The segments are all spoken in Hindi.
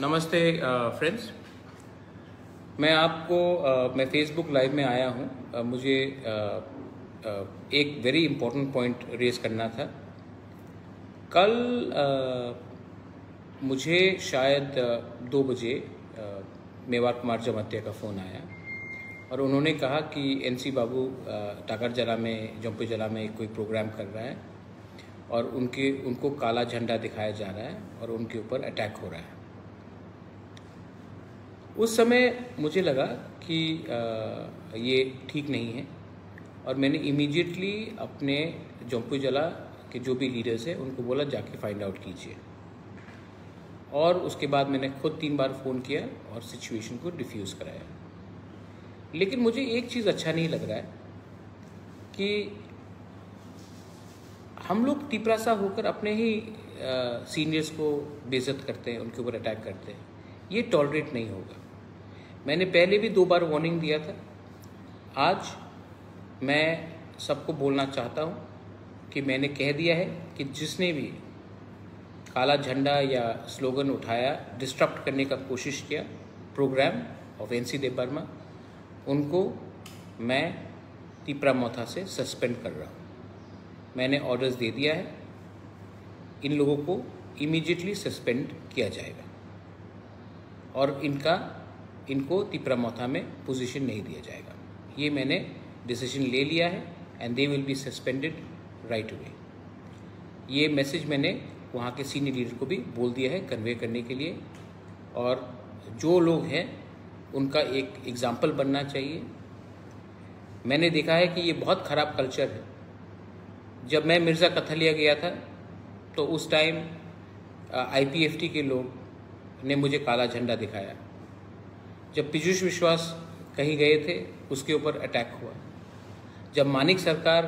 नमस्ते फ्रेंड्स। मैं फेसबुक लाइव में आया हूँ। मुझे एक वेरी इम्पोर्टेंट पॉइंट रेज करना था। कल मुझे शायद 2 बजे मेवाड़ कुमार जमातिया का फ़ोन आया और उन्होंने कहा कि एनसी बाबू टाकरजला में जम्पूजला में कोई प्रोग्राम कर रहा है और उनको काला झंडा दिखाया जा रहा है और उनके ऊपर अटैक हो रहा है। उस समय मुझे लगा कि ये ठीक नहीं है और मैंने इमीडिएटली अपने जम्पूजला के जो भी लीडर्स हैं उनको बोला जाके फाइंड आउट कीजिए। और उसके बाद मैंने खुद 3 बार फ़ोन किया और सिचुएशन को डिफ्यूज़ कराया। लेकिन मुझे एक चीज़ अच्छा नहीं लग रहा है कि हम लोग तिपरासा होकर अपने ही सीनियर्स को बेइज्जत करते हैं, उनके ऊपर अटैक करते हैं। ये टॉलरेट नहीं होगा। मैंने पहले भी 2 बार वार्निंग दिया था। आज मैं सबको बोलना चाहता हूँ कि मैंने कह दिया है कि जिसने भी काला झंडा या स्लोगन उठाया, डिस्टर्ब करने का कोशिश किया program of NC Dev Barma, उनको मैं तिपरामोथा से सस्पेंड कर रहा हूँ। मैंने ऑर्डर्स दे दिया है, इन लोगों को इमीडिएटली सस्पेंड किया जाएगा और इनको तिपरामोथा में पोजीशन नहीं दिया जाएगा। ये मैंने डिसीजन ले लिया है and they will be suspended right away. ये मैसेज मैंने वहाँ के सीनियर लीडर को भी बोल दिया है कन्वे करने के लिए, और जो लोग हैं उनका एक एग्जाम्पल बनना चाहिए। मैंने देखा है कि ये बहुत ख़राब कल्चर है। जब मैं मिर्ज़ा कथलिया गया था तो उस टाइम IPFT के लोग ने मुझे काला झंडा दिखाया। जब पीयूष विश्वास कहीं गए थे उसके ऊपर अटैक हुआ। जब मानिक सरकार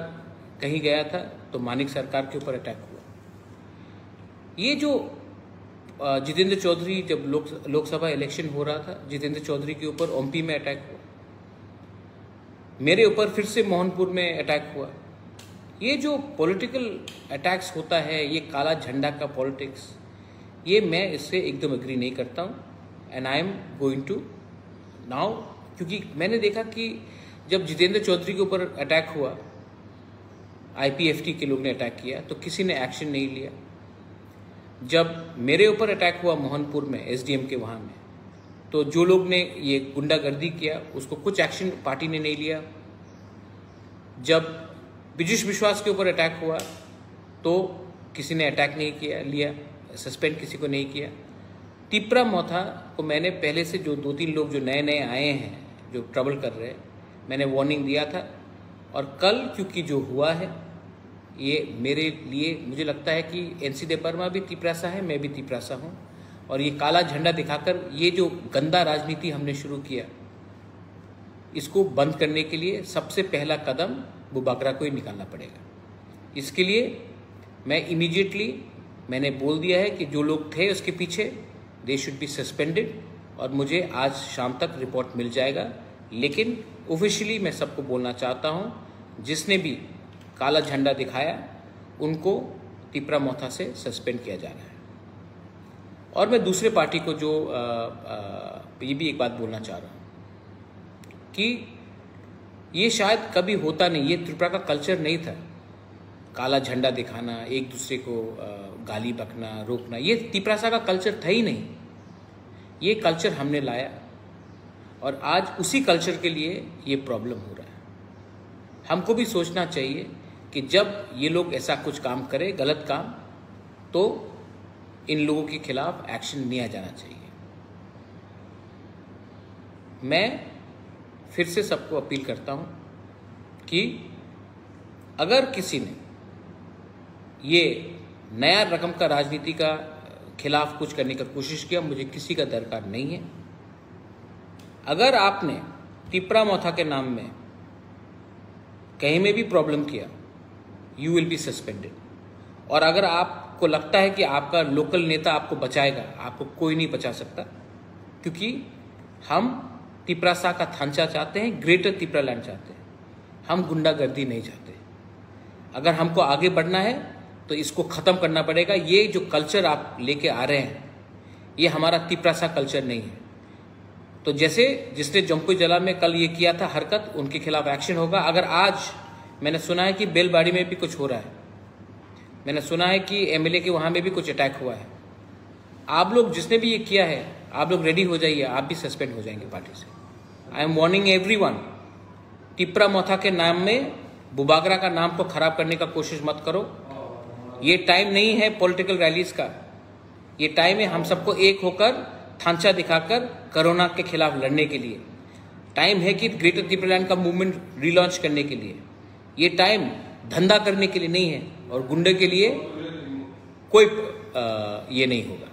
कहीं गया था तो मानिक सरकार के ऊपर अटैक हुआ। ये जो जितेंद्र चौधरी, जब लोकसभा इलेक्शन हो रहा था, जितेंद्र चौधरी के ऊपर ओमपी में अटैक हुआ। मेरे ऊपर फिर से मोहनपुर में अटैक हुआ। ये जो पॉलिटिकल अटैक्स होता है, ये काला झंडा का पॉलिटिक्स, ये मैं इससे एकदम एग्री नहीं करता हूँ and I am going to now. क्योंकि मैंने देखा कि जब जितेंद्र चौधरी के ऊपर अटैक हुआ, IPFT के लोग ने अटैक किया तो किसी ने एक्शन नहीं लिया। जब मेरे ऊपर अटैक हुआ मोहनपुर में SDM के वहाँ में, तो जो लोग ने ये गुंडागर्दी किया उसको कुछ एक्शन पार्टी ने नहीं लिया। जब पीयूष विश्वास के ऊपर अटैक हुआ तो किसी ने अटैक नहीं लिया, सस्पेंड किसी को नहीं किया। तिपरामोथा को मैंने पहले से जो 2-3 लोग जो नए आए हैं, जो ट्रबल कर रहे हैं, मैंने वार्निंग दिया था। और कल क्योंकि जो हुआ है, ये मेरे लिए मुझे लगता है कि एनसी देव बर्मा भी तिपरासा है, मैं भी तिपरासा हूँ, और ये काला झंडा दिखाकर ये जो गंदा राजनीति हमने शुरू किया, इसको बंद करने के लिए सबसे पहला कदम वो बागरा को ही निकालना पड़ेगा। इसके लिए मैंने बोल दिया है कि जो लोग थे उसके पीछे, दे शुड बी सस्पेंडेड, और मुझे आज शाम तक रिपोर्ट मिल जाएगा। लेकिन ऑफिशियली मैं सबको बोलना चाहता हूँ, जिसने भी काला झंडा दिखाया उनको तिपरामोथा से सस्पेंड किया जा रहा है। और मैं दूसरे पार्टी को जो ये भी एक बात बोलना चाह रहा हूँ कि ये शायद कभी होता नहीं, ये त्रिपुरा का कल्चर नहीं था। काला झंडा दिखाना, एक दूसरे को गाली बकना, रोकना, ये तिपरासा का कल्चर था ही नहीं। ये कल्चर हमने लाया और आज उसी कल्चर के लिए ये प्रॉब्लम हो रहा है। हमको भी सोचना चाहिए कि जब ये लोग ऐसा कुछ काम करें, गलत काम, तो इन लोगों के खिलाफ एक्शन लिया जाना चाहिए। मैं फिर से सबको अपील करता हूं कि अगर किसी ने ये नया रकम का राजनीति का खिलाफ कुछ करने का कोशिश किया, मुझे किसी का दरकार नहीं है। अगर आपने तिपरामोथा के नाम में कहीं में भी प्रॉब्लम किया, यू विल बी सस्पेंडेड। और अगर आपको लगता है कि आपका लोकल नेता आपको बचाएगा, आपको कोई नहीं बचा सकता, क्योंकि हम तिपरासा का थांचा चाहते हैं, ग्रेटर तिपरालैंड चाहते हैं। हम गुंडागर्दी नहीं चाहते। अगर हमको आगे बढ़ना है तो इसको ख़त्म करना पड़ेगा। ये जो कल्चर आप लेके आ रहे हैं, ये हमारा तिपरासा कल्चर नहीं है। तो जैसे जिसने जम्पू जला में कल ये किया था हरकत, उनके खिलाफ एक्शन होगा। अगर आज मैंने सुना है कि बेलबाड़ी में भी कुछ हो रहा है, मैंने सुना है कि एमएलए के वहाँ में भी कुछ अटैक हुआ है, आप लोग जिसने भी ये किया है आप लोग रेडी हो जाइए, आप भी सस्पेंड हो जाएंगे पार्टी से। I am warning everyone, Tipra Motha के नाम में बुबागरा का नाम को खराब करने का कोशिश मत करो। ये टाइम नहीं है पॉलिटिकल रैलीज का, ये टाइम है हम सबको एक होकर थांचा दिखाकर कोरोना के खिलाफ लड़ने के लिए। टाइम है कि ग्रेटर त्रिपुरालैंड का मूवमेंट रिलॉन्च करने के लिए। ये टाइम धंधा करने के लिए नहीं है और गुंडे के लिए कोई ये नहीं होगा।